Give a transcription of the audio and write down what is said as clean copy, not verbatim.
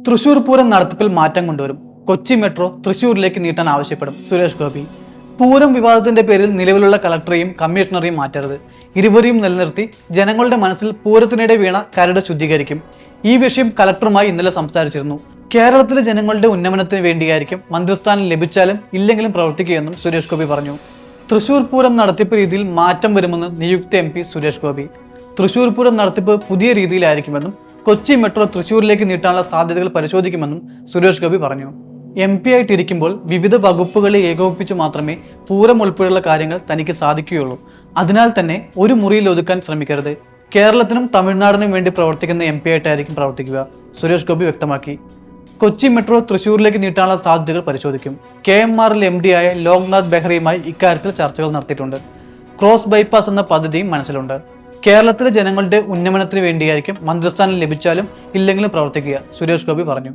തൃശൂർ പൂരം നടത്തിപ്പിൽ മാറ്റം കൊണ്ടുവരും. കൊച്ചി മെട്രോ തൃശൂരിലേക്ക് നീട്ടാൻ ആവശ്യപ്പെടും സുരേഷ് ഗോപി. പൂരം വിവാദത്തിന്റെ പേരിൽ നിലവിലുള്ള കളക്ടറെയും കമ്മീഷണറെയും മാറ്റരുത്. ഇരുവരെയും നിലനിർത്തി ജനങ്ങളുടെ മനസ്സിൽ പൂരത്തിനിടെ വീണ കരട് ശുദ്ധീകരിക്കും. ഈ വിഷയം കളക്ടറുമായി ഇന്നലെ സംസാരിച്ചിരുന്നു. കേരളത്തിലെ ജനങ്ങളുടെ ഉന്നമനത്തിന് വേണ്ടിയായിരിക്കും മന്ത്രിസ്ഥാനം ലഭിച്ചാലും ഇല്ലെങ്കിലും പ്രവർത്തിക്കുകയെന്നും സുരേഷ് ഗോപി പറഞ്ഞു. തൃശൂർ പൂരം നടത്തിപ്പ് രീതിയിൽ മാറ്റം വരുമെന്ന് നിയുക്ത MP സുരേഷ് ഗോപി. തൃശൂർ പൂരം നടത്തിപ്പ് പുതിയ രീതിയിലായിരിക്കുമെന്നും കൊച്ചി മെട്രോ തൃശൂരിലേക്ക് നീട്ടാനുള്ള സാധ്യതകൾ പരിശോധിക്കുമെന്നും സുരേഷ് ഗോപി പറഞ്ഞു. MP ആയിട്ടിരിക്കുമ്പോൾ വിവിധ വകുപ്പുകളെ ഏകോപിപ്പിച്ച് മാത്രമേ പൂരം ഉൾപ്പെടെയുള്ള കാര്യങ്ങൾ തനിക്ക് സാധിക്കുകയുള്ളൂ. അതിനാൽ തന്നെ ഒരു മുറിയിൽ ഒതുക്കാൻ ശ്രമിക്കരുത്. കേരളത്തിനും തമിഴ്നാടിനും വേണ്ടി പ്രവർത്തിക്കുന്ന MP ആയിട്ടായിരിക്കും പ്രവർത്തിക്കുക, സുരേഷ് ഗോപി വ്യക്തമാക്കി. കൊച്ചി മെട്രോ തൃശൂരിലേക്ക് നീട്ടാനുള്ള സാധ്യതകൾ പരിശോധിക്കും. KMRL MD ആയ ലോക്നാഥ് ബെഹ്റയുമായി ഇക്കാര്യത്തിൽ ചർച്ചകൾ നടത്തിയിട്ടുണ്ട്. ക്രോസ് ബൈപ്പാസ് എന്ന പദ്ധതിയും മനസ്സിലുണ്ട്. കേരളത്തിലെ ജനങ്ങളുടെ ഉന്നമനത്തിന് വേണ്ടിയായിരിക്കും മന്ത്രിസ്ഥാനം ലഭിച്ചാലും ഇല്ലെങ്കിലും പ്രവർത്തിക്കുക, സുരേഷ് ഗോപി പറഞ്ഞു.